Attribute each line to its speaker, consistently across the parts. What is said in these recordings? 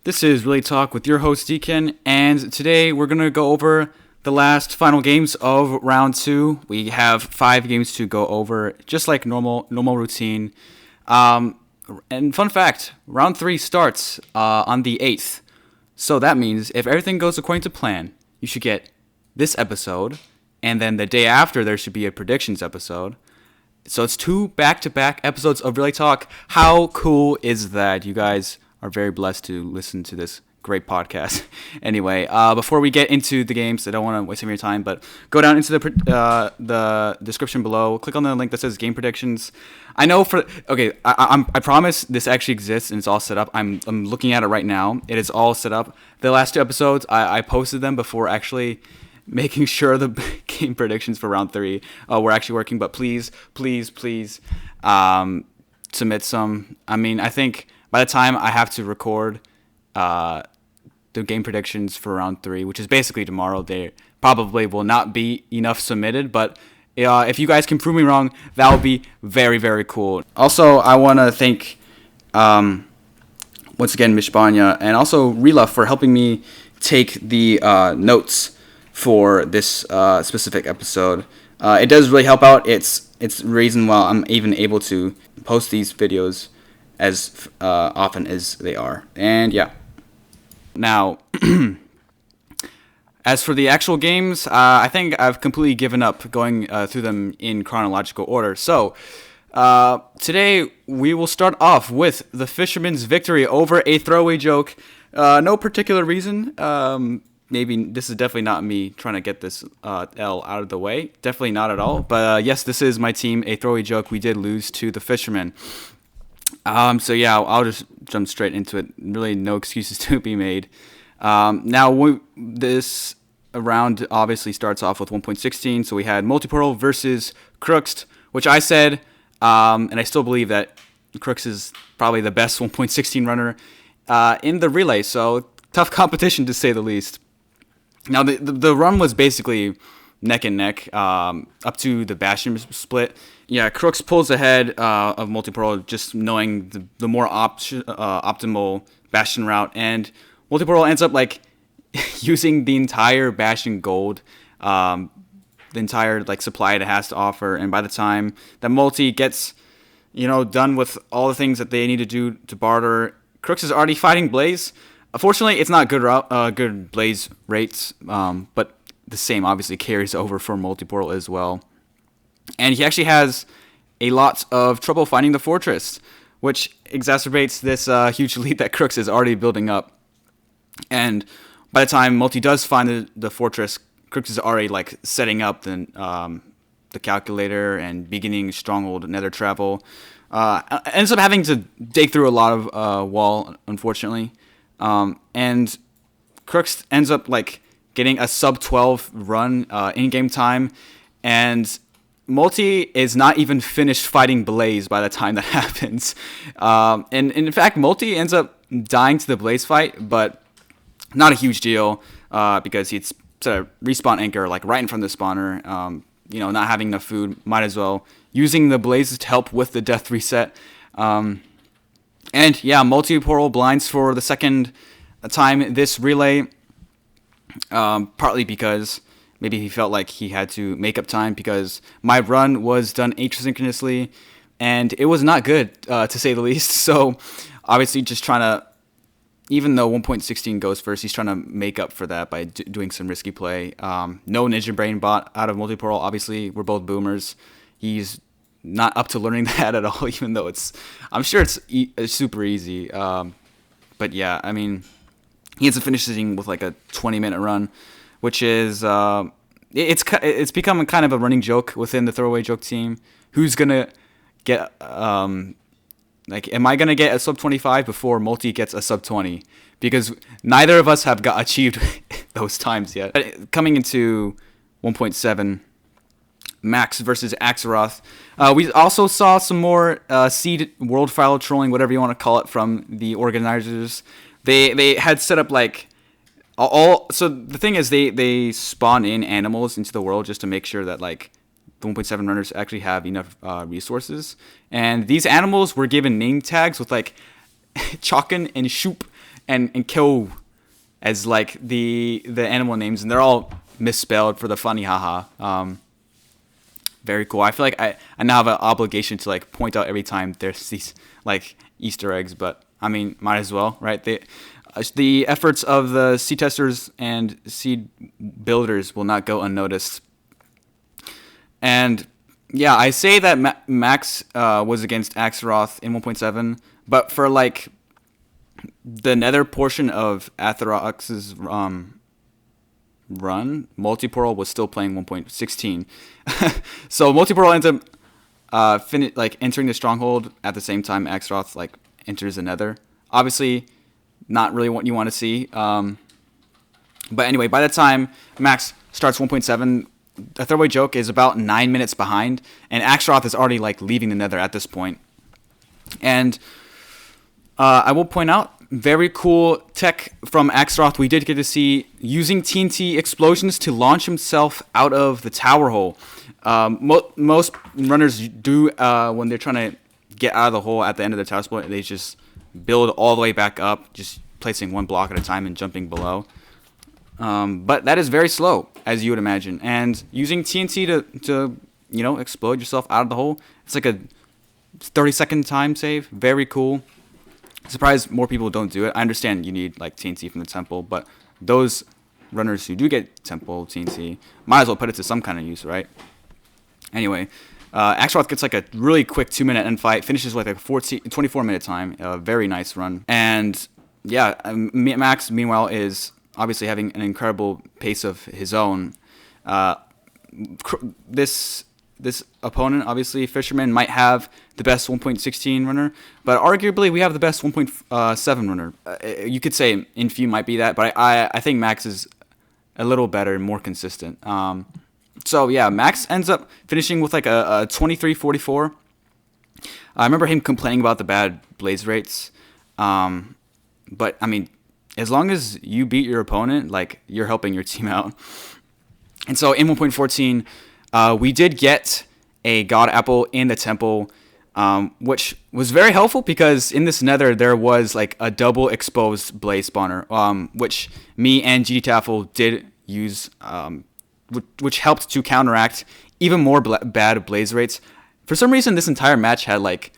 Speaker 1: This is Relaytalk with your host DKEN, and today we're going to go over the last final games of round 2. We have 5 games to go over, just like normal routine. And fun fact, round 3 starts on the 8th. So that means if everything goes according to plan, you should get this episode, and then the day after there should be a predictions episode. So it's 2 back-to-back episodes of Relaytalk. How cool is that? You guys are very blessed to listen to this great podcast. Anyway, before we get into the games, I don't want to waste any of your time, but go down into the description below. Click on the link that says game predictions. I know I promise this actually exists and it's all set up. I'm looking at it right now. It is all set up. The last 2 episodes, I posted them before actually making sure the game predictions for round 3 were actually working. But please, submit some. I mean, I think by the time I have to record the game predictions for round 3, which is basically tomorrow, there probably will not be enough submitted. But if you guys can prove me wrong, that would be very, very cool. Also, I want to thank, once again, Mishbanya and also Rila for helping me take the notes for this specific episode. It does really help out. It's the reason why I'm even able to post these videos as often as they are. And yeah. Now, as for the actual games, I think I've completely given up going through them in chronological order. So, today we will start off with the Fisherman's victory over a throwaway joke. No particular reason. Maybe this is definitely not me trying to get this L out of the way. Definitely not at all. But yes, this is my team, a throwaway joke. We did lose to the Fisherman. So yeah, I'll just jump straight into it. Really, no excuses to be made. Now, this round obviously starts off with 1.16. So we had Multiportal versus Crooks, which I said, and I still believe that Crooks is probably the best 1.16 runner in the relay. So tough competition to say the least. Now, the run was basically neck and neck up to the Bastion split. Yeah, Crooks pulls ahead of Multiportal, just knowing the more optimal Bastion route, and Multiportal ends up using the entire Bastion gold, the entire supply it has to offer. And by the time that Multi gets done with all the things that they need to do to barter, Crooks is already fighting Blaze. Unfortunately, it's not good Blaze rates, but the same obviously carries over for Multiportal as well. And he actually has a lot of trouble finding the fortress, which exacerbates this huge lead that Crooks is already building up. And by the time Multi does find the fortress, Crooks is already setting up the calculator and beginning Stronghold Nether travel. Ends up having to dig through a lot of wall, unfortunately. And Crooks ends up getting a sub 12 run in game time, and Multi is not even finished fighting Blaze by the time that happens. And in fact, Multi ends up dying to the Blaze fight, but not a huge deal because he'd set a respawn anchor right in front of the spawner. Not having enough food, might as well using the Blazes to help with the death reset. And yeah, Multiportal blinds for the second time this relay, partly because maybe he felt like he had to make up time because my run was done asynchronously, and it was not good, to say the least. So obviously just trying to, even though 1.16 goes first, he's trying to make up for that by doing some risky play. No Ninja Brain bot out of Multiportal. Obviously, we're both boomers. He's not up to learning that at all, even though I'm sure it's super easy. But yeah, I mean, he ends up finishing with a 20-minute run, which is it's become kind of a running joke within the throwaway joke team. Who's gonna get am I gonna get a sub 25 before Multi gets a sub 20? Because neither of us have achieved those times yet. But coming into 1.7. Max versus Axeroth. We also saw some more seed world file trolling, whatever you want to call it, from the organizers. They had set up so the thing is they spawn in animals into the world just to make sure that the 1.7 runners actually have enough resources. And these animals were given name tags with Chokin and Shoop and Kyo as like the animal names, and they're all misspelled for the funny haha. Very cool. I feel like I now have an obligation to like point out every time there's these like Easter eggs, but I mean, might as well, right? The efforts of the seed testers and seed builders will not go unnoticed. And yeah, I say that Max was against Axeroth in 1.7, but for like the nether portion of Atherox's run, Multiportal was still playing 1.16. So Multiportal ends up entering the stronghold at the same time Axeroth like enters the nether. Obviously, not really what you want to see. But anyway, by the time Max starts 1.7, the throwaway joke is about 9 minutes behind, and Axeroth is already like leaving the nether at this point. And I will point out, very cool tech from Axeroth. We did get to see using TNT explosions to launch himself out of the tower hole. Most runners do when they're trying to get out of the hole at the end of the tower split, they just build all the way back up, just placing one block at a time and jumping below. But that is very slow, as you would imagine. And using TNT to explode yourself out of the hole, it's like a 30-second time save. Very cool. Surprised more people don't do it. I understand you need like TNT from the temple, but those runners who do get temple TNT might as well put it to some kind of use, right? Anyway, Axeroth gets like a really quick 2-minute end fight, finishes with like a 24-minute time. A very nice run. And yeah, Max, meanwhile, is obviously having an incredible pace of his own. This opponent, obviously, Fisherman, might have the best 1.16 runner, but arguably we have the best 1.7 runner. You could say Infu might be that, but I think Max is a little better and more consistent. So yeah, Max ends up finishing with like a 23-44. I remember him complaining about the bad blaze rates, but I mean, as long as you beat your opponent, like you're helping your team out. And so in 1.14. We did get a God Apple in the temple, which was very helpful because in this nether there was like a double exposed blaze spawner, which me and GD Taffel did use, which helped to counteract even more bad blaze rates. For some reason, this entire match had like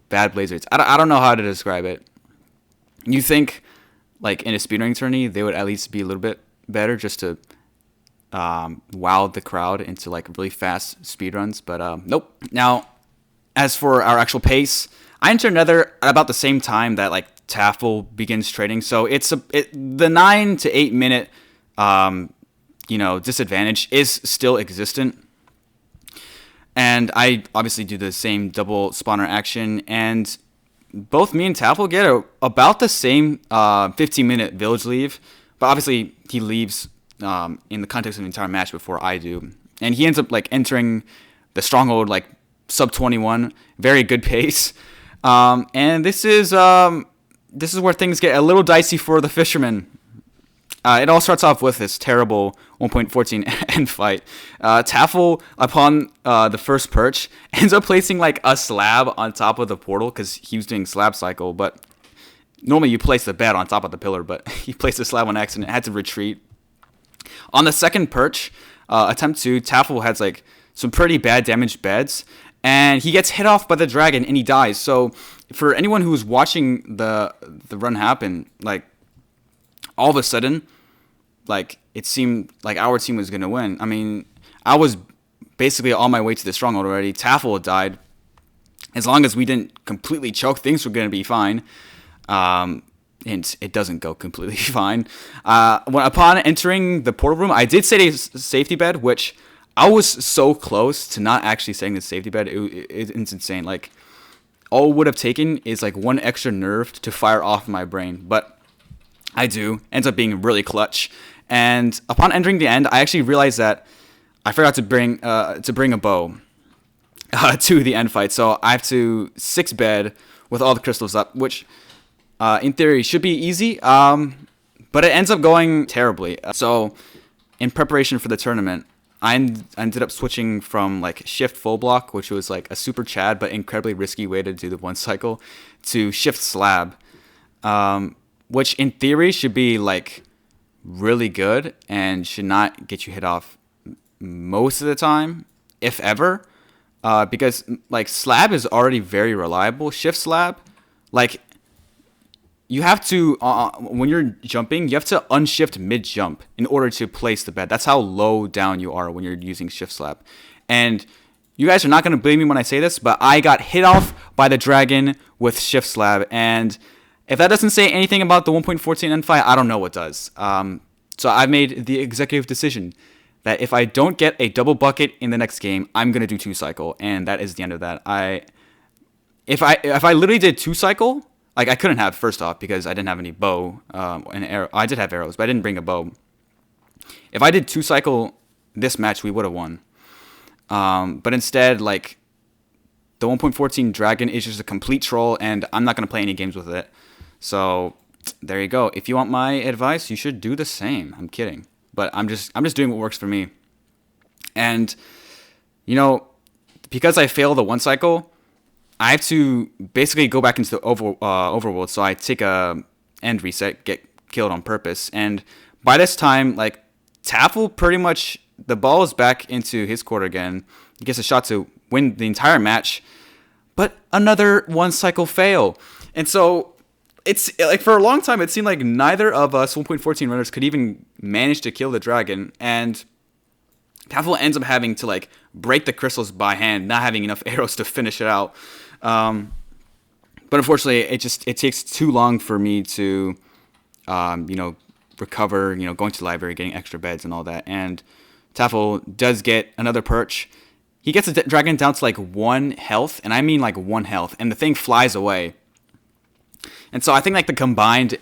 Speaker 1: bad blaze rates. I don't know how to describe it. You think like in a speedrunning tourney they would at least be a little bit better just to wow the crowd into like really fast speedruns, but nope. Now, as for our actual pace, I entered Nether at about the same time that like Taffel begins trading, so the 9 to 8 minute disadvantage is still existent. And I obviously do the same double spawner action, and both me and Taffel get about the same 15-minute village leave, but obviously he leaves in the context of the entire match before I do. And he ends up like entering the stronghold like sub 21, very good pace. And this is where things get a little dicey for the Fisherman. It all starts off with this terrible 1.14 end fight. Taffel, upon the first perch, ends up placing like a slab on top of the portal because he was doing slab cycle. But normally you place the bed on top of the pillar, but he placed the slab on accident, had to retreat. On the second perch, attempt 2, Taffel has like some pretty bad damaged beds, and he gets hit off by the dragon and he dies. So for anyone who's watching the run happen, like all of a sudden, like it seemed like our team was gonna win. I mean, I was basically on my way to the stronghold already. Taffel had died. As long as we didn't completely choke, things were gonna be fine. And it doesn't go completely fine. Upon entering the portal room, I did set a safety bed, which I was so close to not actually setting the safety bed. It's insane. Like, all it would have taken is like one extra nerve to fire off my brain, but I do. Ends up being really clutch. And upon entering the end, I actually realized that I forgot to bring a bow to the end fight. So I have to 6 bed with all the crystals up, which in theory should be easy, but it ends up going terribly. So in preparation for the tournament, I ended up switching from like shift full block, which was like a super chad but incredibly risky way to do the one cycle, to shift slab. which in theory should be like really good and should not get you hit off most of the time, if ever, because like slab is already very reliable. Shift slab, like you have to when you're jumping, you have to unshift mid jump in order to place the bed. That's how low down you are when you're using shift slab. And you guys are not going to believe me when I say this, but I got hit off by the dragon with shift slab, and if that doesn't say anything about the 1.14 N5, I don't know what does. So I made the executive decision that if I don't get a double bucket in the next game, I'm gonna do 2-cycle, and that is the end of that. If I literally did 2-cycle, like I couldn't have, first off, because I didn't have any bow and arrow. I did have arrows, but I didn't bring a bow. If I did 2-cycle this match, we would have won. But instead, like, the 1.14 dragon is just a complete troll, and I'm not gonna play any games with it. So there you go. If you want my advice, you should do the same. I'm kidding, but I'm just doing what works for me. And you know, because I fail the 1-cycle, I have to basically go back into the overworld. So I take a end reset, get killed on purpose, and by this time, like, Taffel pretty much, the ball is back into his court again. He gets a shot to win the entire match, but another 1-cycle fail. And so it's like, for a long time, it seemed like neither of us 1.14 runners could even manage to kill the dragon. And Taffel ends up having to like break the crystals by hand, not having enough arrows to finish it out. But unfortunately, it takes too long for me to, recover, going to the library, getting extra beds and all that. And Taffel does get another perch. He gets the dragon down to like 1 health, and I mean like 1 health, and the thing flies away. And so I think like the combined,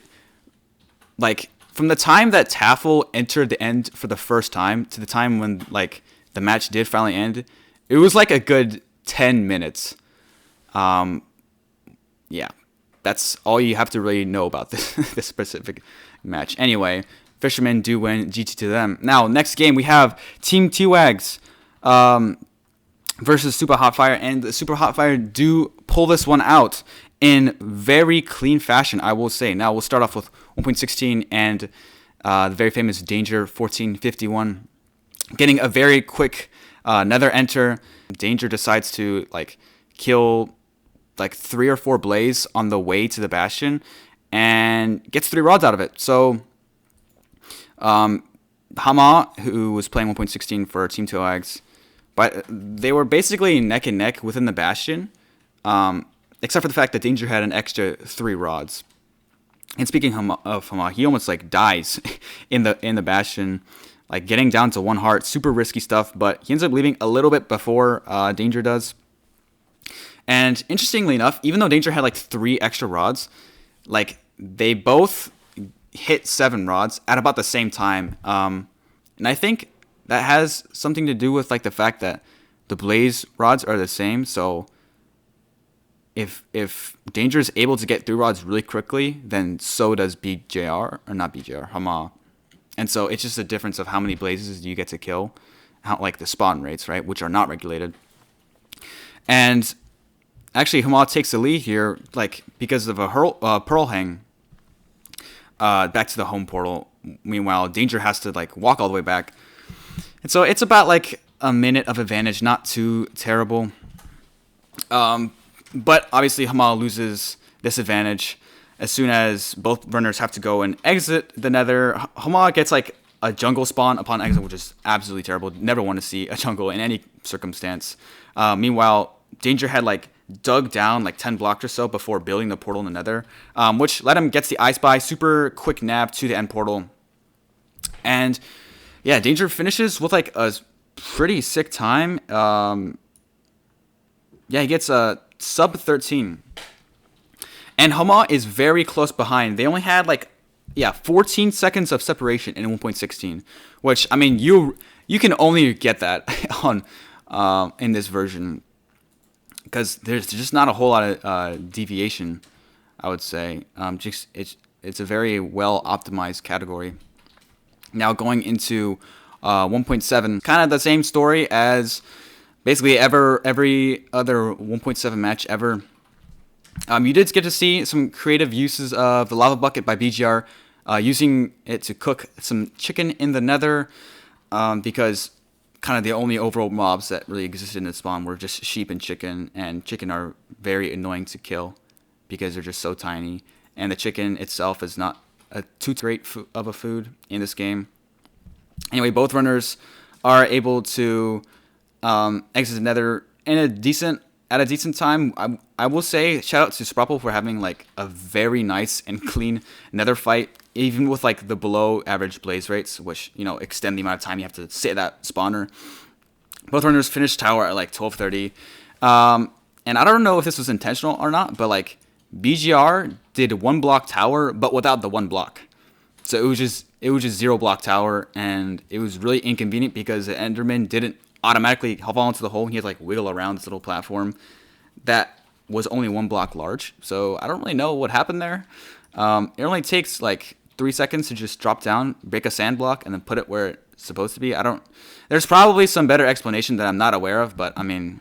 Speaker 1: like from the time that Taffel entered the end for the first time to the time when like the match did finally end, it was like a good 10 minutes. Yeah, that's all you have to really know about this specific match. Anyway, Fishermen do win, GT to them. Now, next game we have Team T-Wags versus Super Hotfire, and the Super Hotfire do pull this one out in very clean fashion, I will say. Now, we'll start off with 1.16 and the very famous Danger 1451 getting a very quick nether enter. Danger decides to like kill like 3 or 4 blaze on the way to the bastion and gets 3 rods out of it. So Hama, who was playing 1.16 for Team T-Wags, but they were basically neck and neck within the bastion, except for the fact that Danger had an extra 3 rods. And speaking of Hama, he almost like dies in the bastion, like getting down to 1 heart. Super risky stuff, but he ends up leaving a little bit before Danger does. And interestingly enough, even though Danger had like 3 extra rods, like they both hit 7 rods at about the same time. And I think that has something to do with like the fact that the blaze rods are the same. So if Danger is able to get 3 rods really quickly, then so does BJR, or not BJR, Hama. And so it's just a difference of how many blazes you get to kill, how like the spawn rates, right, which are not regulated. And actually, Hama takes the lead here, like because of a pearl hang back to the home portal. Meanwhile, Danger has to like walk all the way back, and so it's about like a minute of advantage, not too terrible. But obviously, Hama loses this advantage as soon as both runners have to go and exit the nether. Hama gets like a jungle spawn upon exit, which is absolutely terrible. Never want to see a jungle in any circumstance. Meanwhile, Danger had like dug down like 10 blocks or so before building the portal in the nether, which let him get the I Spy, super quick nab to the end portal. And yeah, Danger finishes with like a pretty sick time. Yeah, he gets a sub 13. And Hama is very close behind. They only had like 14 seconds of separation in 1.16, which I mean you can only get that on in this version, because there's just not a whole lot of deviation, I would say. It's a very well optimized category. Now going into 1.7, kind of the same story as basically every other 1.7 match ever. You did get to see some creative uses of the lava bucket by BGR, using it to cook some chicken in the nether, because kind of the only overworld mobs that really existed in the spawn were just sheep and chicken are very annoying to kill because they're just so tiny, and the chicken itself is not a too great of a food in this game. Anyway, both runners are able to exit the nether in at a decent time. I will say shout out to Sprapple for having like a very nice and clean nether fight, even with like the below average blaze rates, which extend the amount of time you have to sit at that spawner. Both runners finished tower at like 12:30, and I don't know if this was intentional or not, but like BGR did 1 block tower, but without the 1 block. So it was just 0 block tower, and it was really inconvenient because the Enderman didn't automatically fall into the hole. He had to like wiggle around this little platform that was only 1 block large. So I don't really know what happened there. It only takes like 3 seconds to just drop down, break a sand block, and then put it where it's supposed to be. There's probably some better explanation that I'm not aware of, but I mean,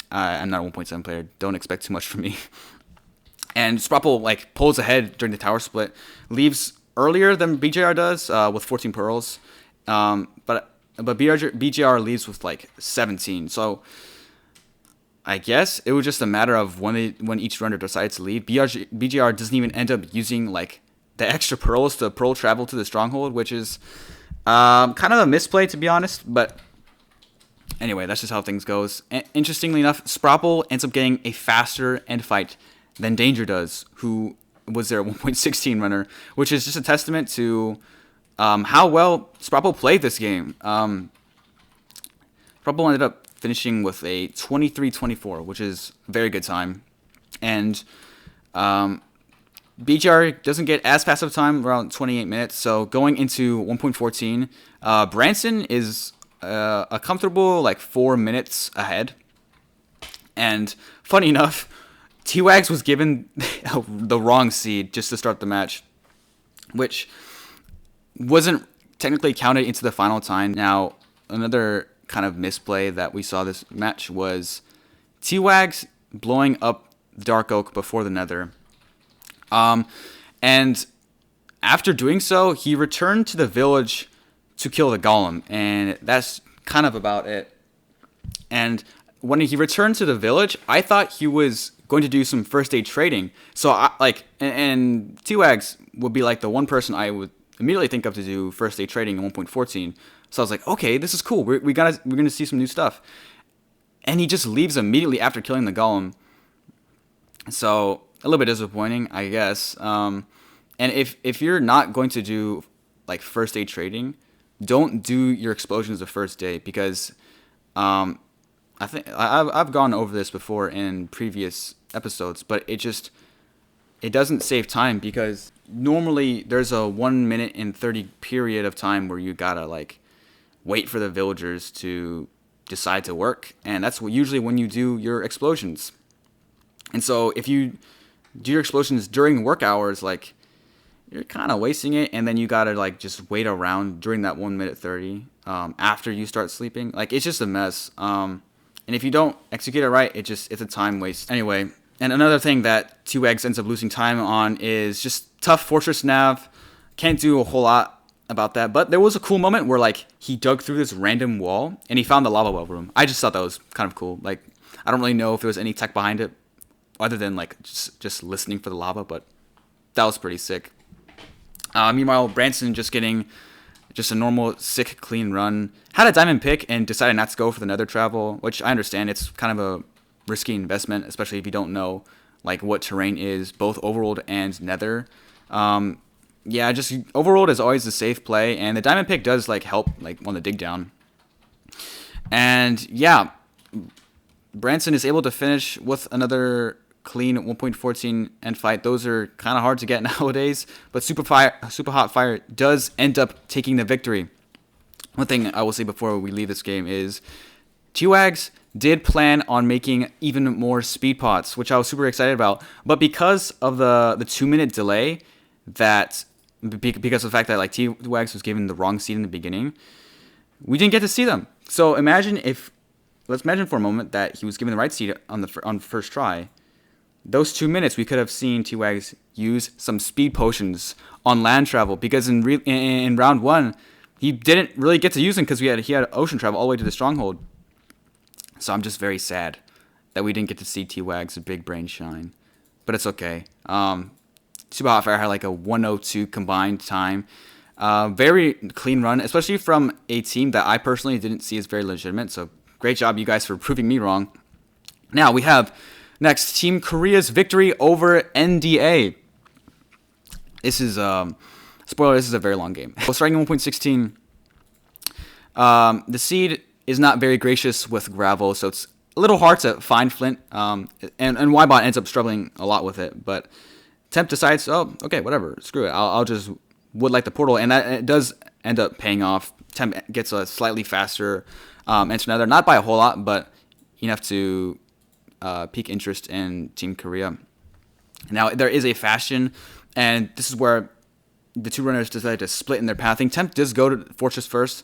Speaker 1: I'm not a 1.7 player. Don't expect too much from me. And Sprapple like pulls ahead during the tower split, leaves earlier than BJR does with 14 pearls, but BJR leaves with like 17. So I guess it was just a matter of when each runner decides to leave. BGR doesn't even end up using like the extra pearls to pearl travel to the stronghold, which is kind of a misplay, to be honest. But anyway, that's just how things goes. Interestingly enough, Sprapple ends up getting a faster end fight than Danger does, who was their 1.16 runner, which is just a testament to how well Sprapple played this game. Sprapple ended up finishing with a 23-24, which is a very good time. And BGR doesn't get as fast of time, around 28 minutes. So going into 1.14, Branson is a comfortable like 4 minutes ahead. And funny enough, T-Wags was given the wrong seed just to start the match, which wasn't technically counted into the final time. Now, another kind of misplay that we saw this match was T-Wags blowing up Dark Oak before the nether. And after doing so, he returned to the village to kill the golem, and that's kind of about it. And when he returned to the village, I thought he was going to do some first aid trading. So and T-Wags would be like the one person I would immediately think of to do first aid trading in 1.14. So I was like, okay, this is cool. We're gonna see some new stuff. And he just leaves immediately after killing the golem. So a little bit disappointing, I guess. And if you're not going to do like first aid trading, don't do your explosions the first day, because I think I've gone over this before in previous episodes, but it doesn't save time, because normally there's a 1 minute and 30 period of time where you gotta like wait for the villagers to decide to work, and that's usually when you do your explosions. And so if you do your explosions during work hours, like, you're kind of wasting it, and then you gotta like just wait around during that 1 minute 30 after you start sleeping. Like, it's just a mess. And if you don't execute it right, it's a time waste. Anyway, and another thing that T-Wags ends up losing time on is just tough fortress nav. Can't do a whole lot about that, but there was a cool moment where like he dug through this random wall and he found the lava well room. I just thought that was kind of cool. Like, I don't really know if there was any tech behind it other than like just listening for the lava, but that was pretty sick. Meanwhile, Branson just getting just a normal sick clean run, had a diamond pick and decided not to go for the nether travel, which I understand. It's kind of a risky investment, especially if you don't know like what terrain is, both overworld and nether. Yeah, just overworld is always a safe play, and the diamond pick does like help like on the dig down. And yeah, Branson is able to finish with another clean 1.14 end fight. Those are kind of hard to get nowadays, but Super Hot Fire does end up taking the victory. One thing I will say before we leave this game is T-Wags did plan on making even more speed pots, which I was super excited about, but because of the 2 minute delay, because of the fact that like T-Wags was given the wrong seed in the beginning, we didn't get to see them. So let's imagine for a moment that he was given the right seed on the first try. those 2 minutes, we could have seen T-Wags use some speed potions on land travel, because in round 1, he didn't really get to use them because he had ocean travel all the way to the stronghold. So I'm just very sad that we didn't get to see T-Wags' big brain shine. But it's okay. Super Hot Fire had like a 102 combined time. Very clean run, especially from a team that I personally didn't see as very legitimate. So great job, you guys, for proving me wrong. Now we have next Team Korea's victory over NDA. This is spoiler. This is a very long game. Starting in 1.16, the seed is not very gracious with gravel, so it's a little hard to find Flint. And Ybot ends up struggling a lot with it, but Temp decides, oh, okay, whatever, screw it. I'll just wood like the portal, and that it does end up paying off. Temp gets a slightly faster enter nether, not by a whole lot, but enough to pique interest in Team Korea. Now there is a fashion, and this is where the two runners decided to split in their pathing. Temp does go to Fortress first,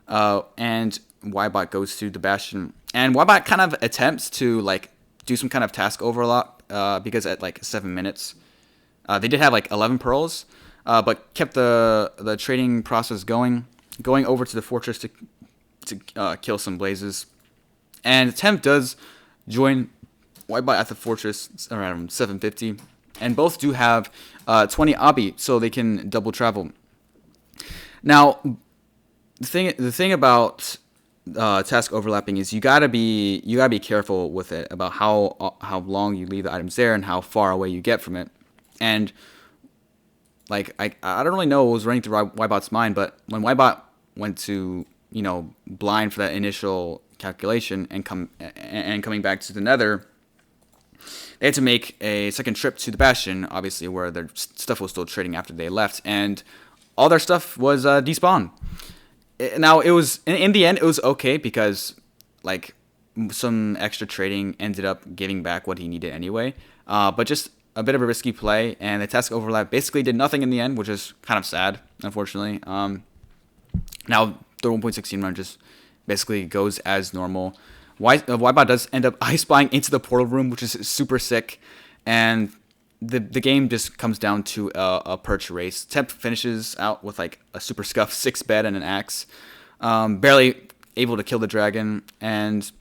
Speaker 1: and Ybot goes to the Bastion. And Ybot kind of attempts to like do some kind of task overlap because at like 7 minutes, they did have like 11 pearls, but kept the trading process going over to the Fortress to kill some blazes. And Temp does join Ybot at the Fortress around 750, and both do have 20 Abi, so they can double travel. Now, the thing about task overlapping is you gotta be careful with it about how long you leave the items there and how far away you get from it. And like I don't really know what was running through Ybot's mind, but when Ybot went to blind for that initial calculation and coming back to the Nether, they had to make a second trip to the Bastion, obviously, where their stuff was still trading after they left, and all their stuff was despawned. Now, it was in the end, it was okay because like some extra trading ended up giving back what he needed anyway. But just a bit of a risky play, and the task overlap basically did nothing in the end, which is kind of sad, unfortunately. Now the 1.16 run just basically goes as normal. Ybot does end up ice spying into the portal room, which is super sick, and the game just comes down to a perch race. Temp finishes out with like a super scuffed 6 bed and an axe, barely able to kill the dragon. And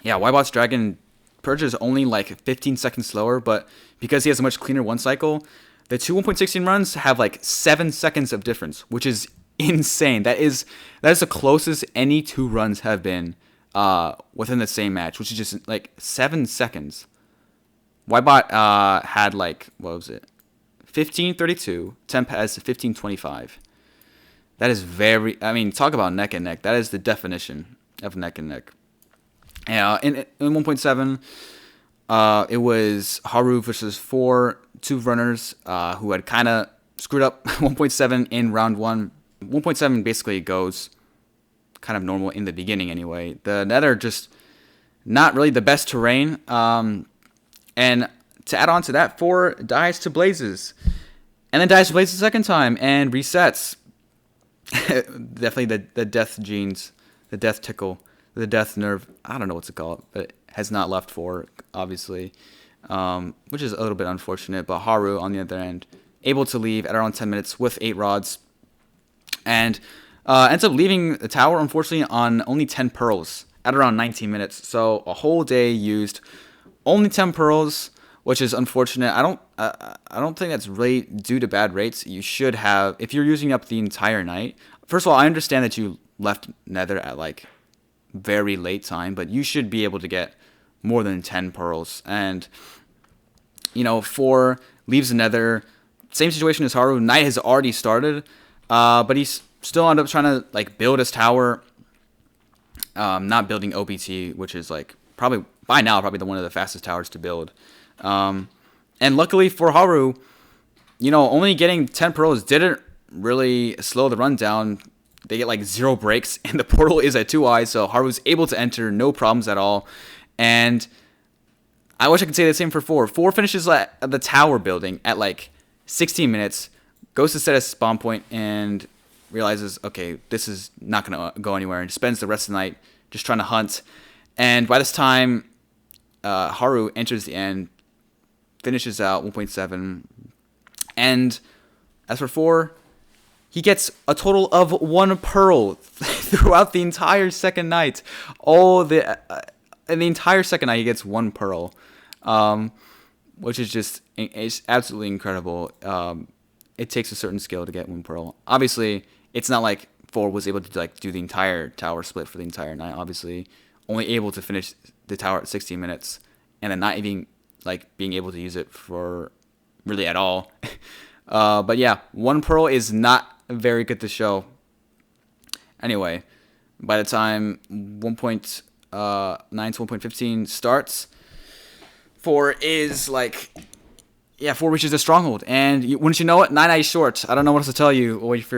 Speaker 1: yeah, Ybot's dragon purges only like 15 seconds slower, but because he has a much cleaner one cycle, the two 1.16 runs have like 7 seconds of difference, which is insane. That is the closest any two runs have been within the same match, which is just like 7 seconds. Ybot had like, what was it, 15:32. Temp has 15:25. That is talk about neck and neck. That is the definition of neck and neck. In 1.7, it was Haru versus two runners who had kind of screwed up 1.7 in round 1. 1.7 basically goes kind of normal in the beginning anyway. The Nether just not really the best terrain. And to add on to that, 4 dies to blazes, and then dies to blazes a second time and resets. Definitely the death genes, the death tickle, the death nerve. I don't know what to call it, but it has not left 4, obviously, which is a little bit unfortunate. But Haru, on the other end, able to leave at around 10 minutes with 8 rods, and ends up leaving the tower, unfortunately, on only 10 pearls at around 19 minutes. So a whole day used, only 10 pearls, which is unfortunate. I don't think that's really due to bad rates. You should have, if you're using up the entire night. First of all, I understand that you left Nether at like very late time, but you should be able to get more than 10 pearls. And 4 leaves the Nether. Same situation as Haru. Night has already started, but he's still ended up trying to like build his tower. Not building OBT, which is like probably one of the fastest towers to build. And luckily for Haru, only getting 10 pearls didn't really slow the run down. They get like 0 breaks, and the portal is at 2 eyes, so Haru's able to enter, no problems at all. And I wish I could say the same for 4. 4 finishes at the tower building at like 16 minutes, goes to set a spawn point, and realizes, okay, this is not going to go anywhere, and spends the rest of the night just trying to hunt. And by this time, Haru enters the end finishes out 1.7. And as for 4, he gets a total of 1 pearl throughout the entire second night. In the entire second night, he gets 1 pearl, which is just it's absolutely incredible. It takes a certain skill to get 1 pearl. Obviously, it's not like 4 was able to do the entire tower split for the entire night. Obviously, only able to finish the tower at 16 minutes, and then not even being able to use it for really at all. But yeah, 1 pearl is not very good to show. Anyway, by the time 1.9 to 1.15 starts, 4 is 4 reaches the stronghold, and wouldn't you know it, 9 eyes short. I don't know what else to tell you. Or if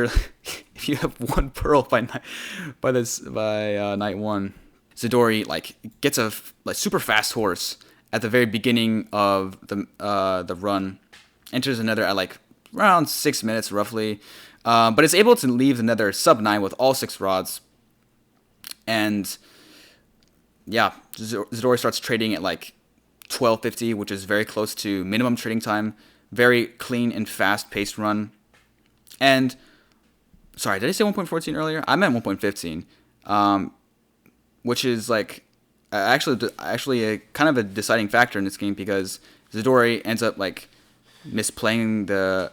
Speaker 1: you have 1 pearl by night 1, Zidori gets a super fast horse at the very beginning of the run. Enters another at around 6 minutes roughly, but is able to leave the nether sub 9 with all 6 rods. And yeah, Zidori starts trading at 12:50, which is very close to minimum trading time. Very clean and fast-paced run. And sorry, did I say 1.14 earlier? I meant 1.15, which is actually a kind of a deciding factor in this game, because Zidori ends up misplaying the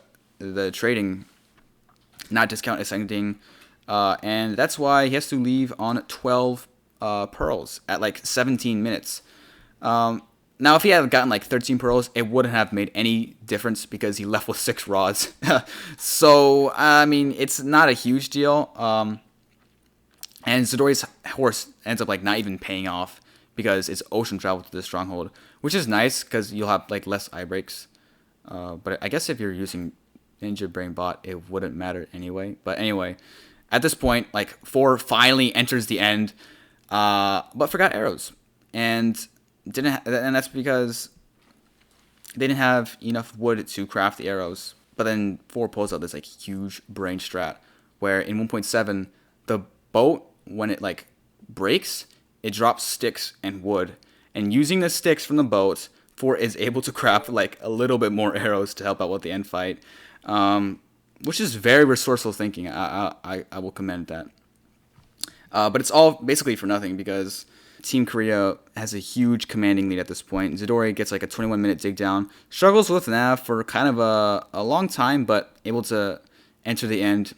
Speaker 1: trading, not discount ascending, and that's why he has to leave on 12 pearls at 17 minutes. Now, if he had gotten 13 pearls, it wouldn't have made any difference because he left with 6 rods. So, I mean, it's not a huge deal. And Zidori's horse ends up not even paying off because it's ocean travel to the stronghold, which is nice because you'll have less eye breaks. But I guess if you're using Ninja Brain Bot, it wouldn't matter anyway. But anyway, at this point, 4 finally enters the end, but forgot arrows, and that's because they didn't have enough wood to craft the arrows. But then 4 pulls out this huge brain strat, where in 1.7 the boat, when it breaks, it drops sticks and wood, and using the sticks from the boat, 4 is able to craft a little bit more arrows to help out with the end fight, which is very resourceful thinking. I will commend that. But it's all basically for nothing because Team Korea has a huge commanding lead at this point. Zidori gets a 21-minute dig down, struggles with Nav for kind of a long time, but able to enter the end.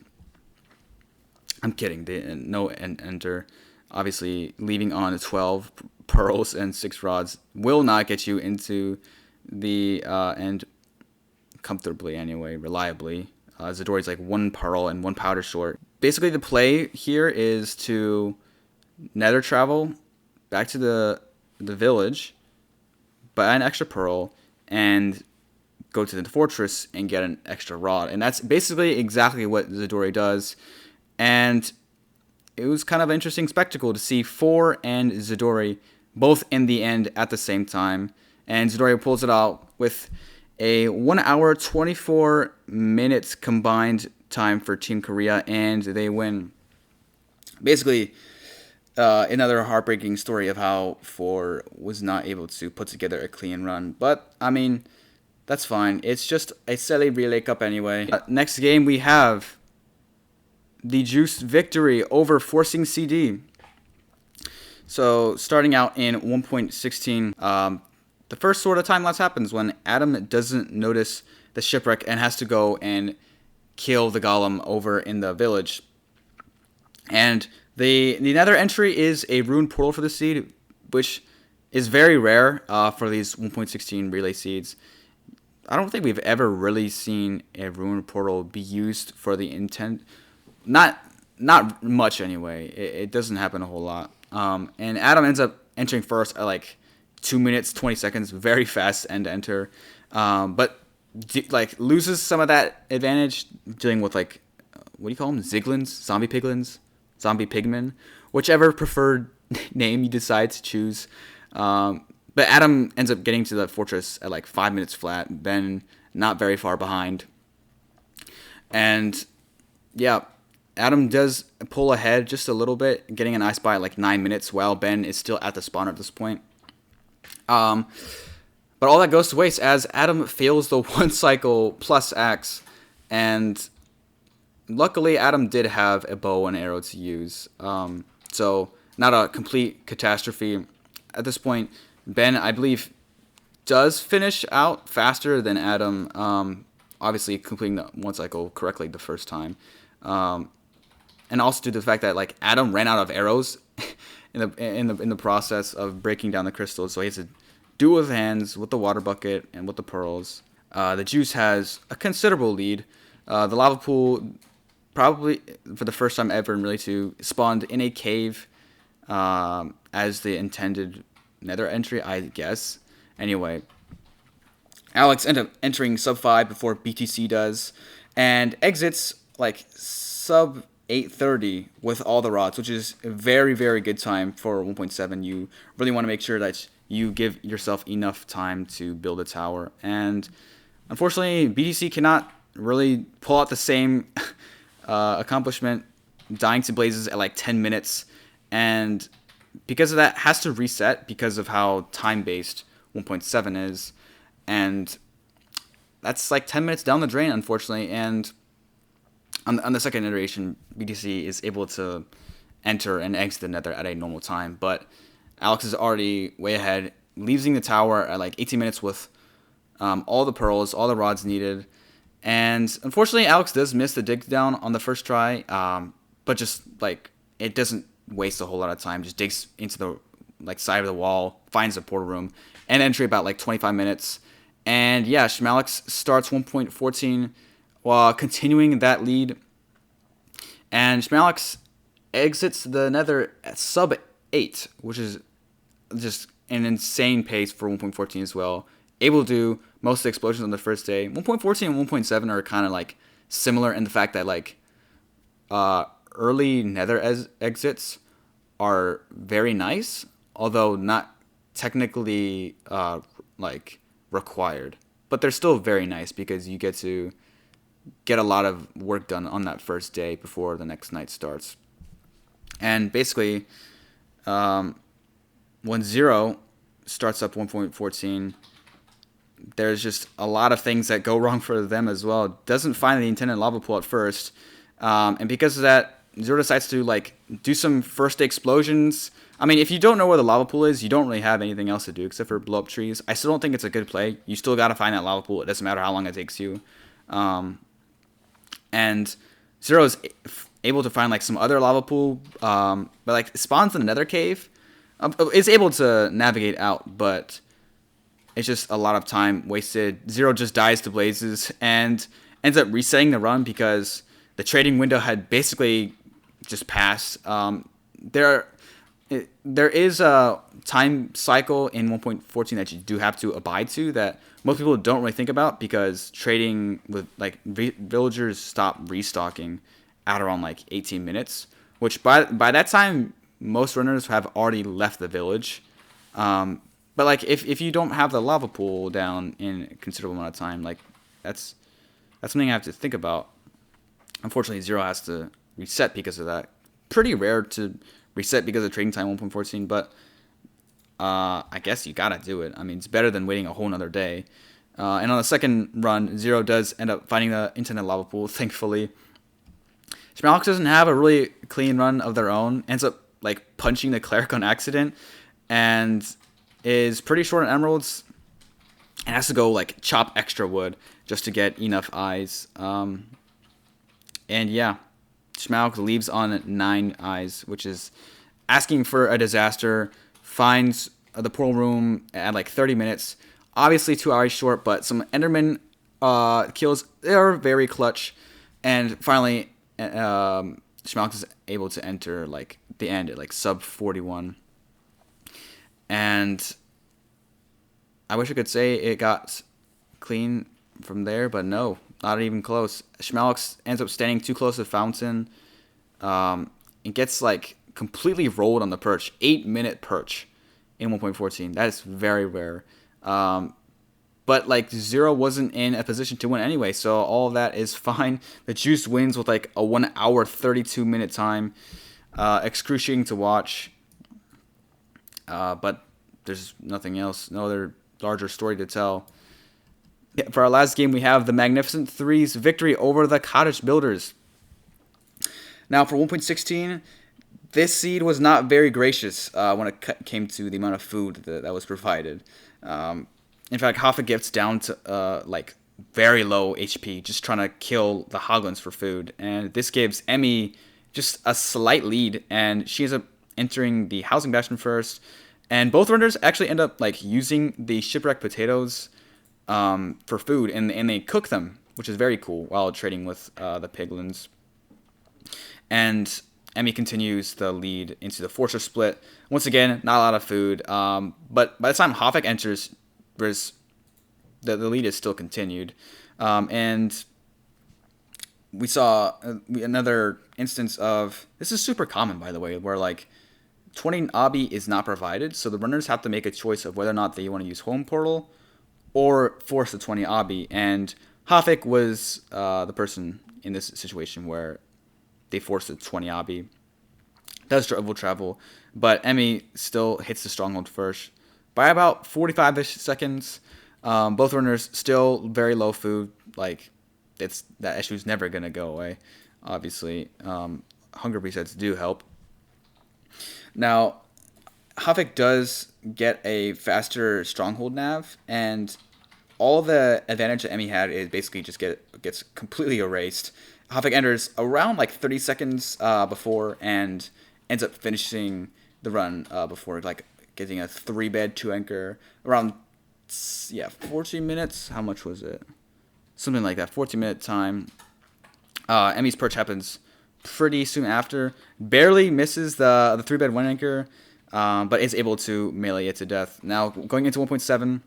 Speaker 1: I'm kidding, no enter. Obviously, leaving on 12 pearls and 6 rods will not get you into the end comfortably anyway, reliably. Zidori's 1 pearl and 1 powder short. Basically, the play here is to nether travel back to the village, buy an extra pearl, and go to the fortress and get an extra rod. And that's basically exactly what Zidori does. And it was kind of an interesting spectacle to see 4 and Zidori both in the end at the same time. And Zidori pulls it out with a 1 hour, 24 minutes combined time for Team Korea, and they win. Basically, another heartbreaking story of how 4 was not able to put together a clean run. But, I mean, that's fine. It's just a silly Relay Cup anyway. Next game, we have the Juiced victory over Forcing CD. So, starting out in 1.16, the first sort of time lapse happens when Adam doesn't notice the shipwreck and has to go and kill the golem over in the village. And the nether entry is a rune portal for the seed, which is very rare for these 1.16 relay seeds. I don't think we've ever really seen a rune portal be used for the intent. Not much anyway. It doesn't happen a whole lot. And Adam ends up entering first at 2 minutes 20 seconds, very fast end to enter. But loses some of that advantage dealing with what do you call them? Ziglins, zombie piglins, zombie pigmen, whichever preferred name you decide to choose. But Adam ends up getting to the fortress at 5 minutes flat, Ben not very far behind. And yeah, Adam does pull ahead just a little bit, getting an ice by at 9 minutes, while Ben is still at the spawner at this point. But all that goes to waste as Adam fails the 1 cycle plus axe, and luckily Adam did have a bow and arrow to use, so not a complete catastrophe. At this point, Ben, I believe, does finish out faster than Adam, obviously completing the 1 cycle correctly the first time, and also due to the fact that like Adam ran out of arrows in the process of breaking down the crystals, so he has to do it with hands, with the water bucket, and with the pearls. The Juice has a considerable lead. The lava pool, probably for the first time ever in Relay 2, spawned in a cave as the intended nether entry, I guess. Anyway, Alex ends up entering sub 5 before BTC does, and exits like sub 8:30 with all the rods, which is a very, very good time for 1.7. You really want to make sure that you give yourself enough time to build a tower. And unfortunately, BTC cannot really pull out the same accomplishment, dying to blazes at like 10 minutes. And because of that, has to reset because of how time-based 1.7 is. And that's like 10 minutes down the drain, unfortunately. And on the second iteration, BTC is able to enter and exit the nether at a normal time. But Alex is already way ahead, leaving the tower at like 18 minutes with all the pearls, all the rods needed. And unfortunately, Alex does miss the dig down on the first try, but just like it doesn't waste a whole lot of time. Just digs into the like side of the wall, finds a portal room, and entry about like 25 minutes. And yeah, Schmalix starts 1.14 while continuing that lead. And Schmalix exits the nether at sub 8, which is just an insane pace for 1.14 as well. Able to do most of the explosions on the first day. 1.14 and 1.7 are kind of like similar in the fact that like early nether exits are very nice, although not technically like required. But they're still very nice because you get to get a lot of work done on that first day before the next night starts. And basically, when Zero starts up 1.14, there's just a lot of things that go wrong for them as well. Doesn't find the intended lava pool at first, and because of that, Zero decides to like do some first day explosions. I mean, if you don't know where the lava pool is, you don't really have anything else to do except for blow up trees. I still don't think it's a good play. You still got to find that lava pool. It doesn't matter how long it takes you. And Zero is able to find like some other lava pool, but like it spawns in another cave. It's able to navigate out, but it's just a lot of time wasted. Zero just dies to blazes and ends up resetting the run because the trading window had basically just passed. There is a time cycle in 1.14 that you do have to abide to that most people don't really think about because trading with like villagers stop restocking at around like 18 minutes, which by that time most runners have already left the village. But like if you don't have the lava pool down in a considerable amount of time, like that's something I have to think about. Unfortunately, Zero has to reset because of that. Pretty rare to reset because of trading time 1.14, but I guess you gotta do it. I mean, it's better than waiting a whole nother day. And on the second run, Zero does end up finding the internet lava pool, thankfully. Schmalix doesn't have a really clean run of their own, ends up like punching the cleric on accident, and is pretty short on emeralds, and has to go like chop extra wood just to get enough eyes. And yeah, Schmalix leaves on 9 eyes, which is asking for a disaster. Finds the portal room at like 30 minutes. Obviously 2 hours short, but some Enderman kills are very clutch. And finally, Schmalix is able to enter like the end at like sub 41. And I wish I could say it got clean from there, but no, not even close. Schmalix ends up standing too close to the fountain. It gets like completely rolled on the perch. 8-minute perch in 1.14. That is very rare. But like Zero wasn't in a position to win anyway, so all of that is fine. The Juice wins with like a 1 hour 32-minute time. Excruciating to watch. But there's nothing else. No other larger story to tell. For our last game, we have the Magnificent Three's victory over the Cottage Builders. Now, for 1.16, this seed was not very gracious when it came to the amount of food that was provided. In fact, Hoffa gets down to very low HP, just trying to kill the Hoglins for food. And this gives Emmy just a slight lead, and she ends up entering the housing bastion first. And both runners actually end up using the shipwreck potatoes for food, and they cook them, which is very cool, while trading with the piglins. And Emmy continues the lead into the fortress split. Once again, not a lot of food, but by the time Hoffa enters, the lead is still continued. And we saw another instance of, this is super common, by the way, where 20 obby is not provided, so the runners have to make a choice of whether or not they want to use home portal or force the 20 obby. And Hoffa was the person in this situation where they forced the 20 obby. Does double travel, but Emmy still hits the stronghold first by about 45-ish seconds. Both runners still very low food. That issue's never gonna go away. Obviously, hunger resets do help. Now, Hoffa does get a faster stronghold nav, and all the advantage that Emmy had is basically just gets completely erased. Hoffa enters around 30 seconds before, and ends up finishing the run before getting a 3-bed 2-anchor around 14 minutes. How much was it? Something like that. 14-minute time. Emmy's perch happens pretty soon after. Barely misses the 3-bed 1-anchor, but is able to melee it to death. Now going into 1.7,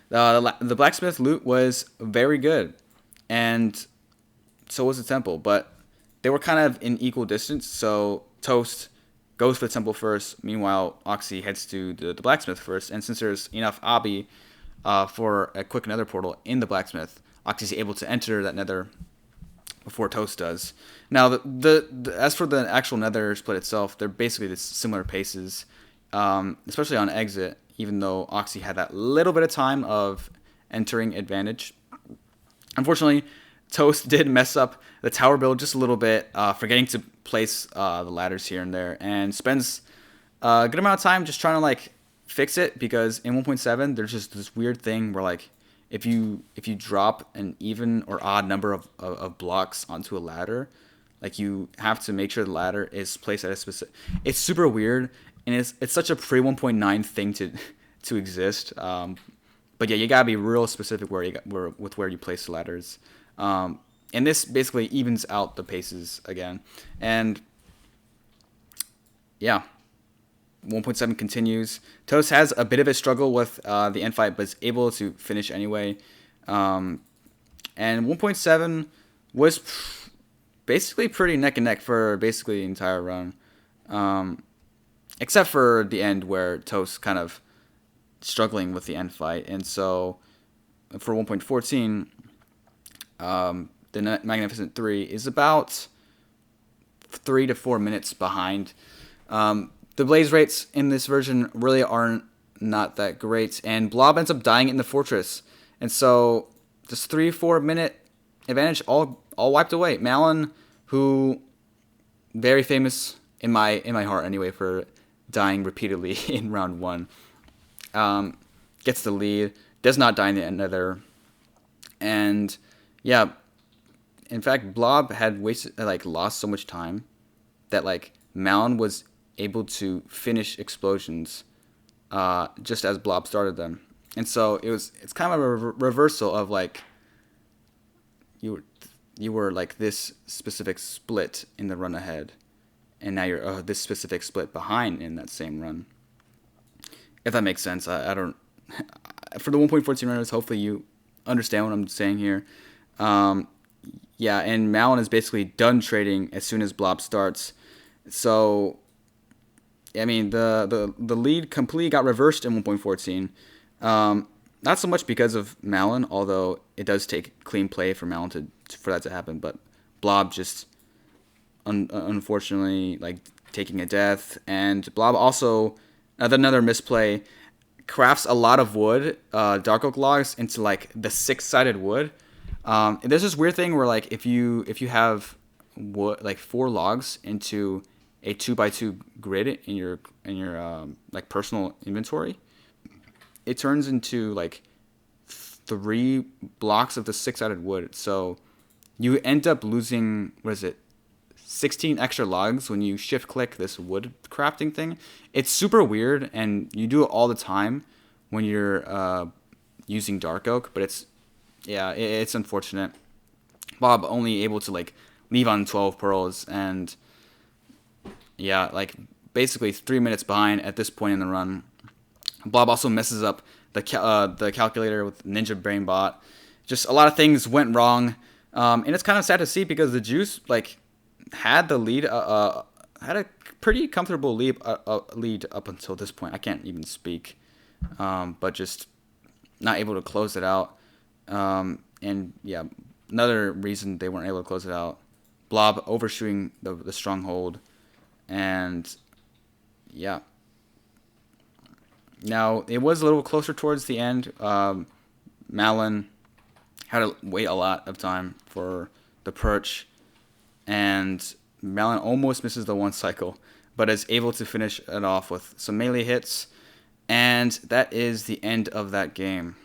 Speaker 1: the blacksmith loot was very good, and so was the temple, but they were kind of in equal distance. So Toast goes for the temple first. Meanwhile, Oxy heads to the blacksmith first. And since there's enough obby for a quick nether portal in the blacksmith, Oxy's able to enter that nether before Toast does. Now, as for the actual nether split itself, they're basically the similar paces, especially on exit, even though Oxy had that little bit of time of entering advantage. Unfortunately, Toast did mess up the tower build just a little bit, forgetting to place the ladders here and there, and spends a good amount of time just trying to fix it, because in 1.7 there's just this weird thing where if you drop an even or odd number of blocks onto a ladder, you have to make sure the ladder is placed at a specific. It's super weird, and it's such a pre 1.9 thing to exist. But yeah, you gotta be real specific where you place the ladders. And this basically evens out the paces again. And yeah, 1.7 continues. Toast has a bit of a struggle with the end fight, but is able to finish anyway. And 1.7 was basically pretty neck and neck for basically the entire run. Except for the end where Toast kind of struggling with the end fight. And so for 1.14, the Magnificent 3 is about 3 to 4 minutes behind. The blaze rates in this version really aren't not that great, and Blob ends up dying in the fortress, and so this 3-4 minute advantage all wiped away. Malin, who very famous in my heart anyway for dying repeatedly in round 1, gets the lead, does not die in the nether, and yeah, in fact, Blob had wasted lost so much time that Malin was able to finish explosions just as Blob started them. And so it's kind of a reversal of you were this specific split in the run ahead, and now you're this specific split behind in that same run. If that makes sense. I don't for the 1.14 runners, hopefully you understand what I'm saying here. Yeah, and Malin is basically done trading as soon as Blob starts. So I mean, the lead completely got reversed in 1.14. Not so much because of Malin, although it does take clean play for Malin for that to happen. But Blob just unfortunately taking a death, and Blob also another misplay crafts a lot of wood, dark oak logs, into like the 6-sided wood. And there's this weird thing where like if you have wood like 4 logs into a 2x2 grid in your like personal inventory, it turns into like 3 blocks of the 6-sided wood. So you end up losing, what is it, 16 extra logs when you shift click this wood crafting thing. It's super weird, and you do it all the time when you're using dark oak, but it's unfortunate. Bob only able to like leave on 12 pearls, and yeah, like basically 3 minutes behind at this point in the run. Bob also messes up the calculator with Ninja Brain Bot. Just a lot of things went wrong, and it's kind of sad to see because the Juice like had the lead, had a pretty comfortable lead up until this point. I can't even speak, but just not able to close it out. And yeah, another reason they weren't able to close it out, Blob overshooting the stronghold, and yeah. Now, it was a little closer towards the end. Malin had to wait a lot of time for the perch, and Malin almost misses the 1 cycle, but is able to finish it off with some melee hits, and that is the end of that game.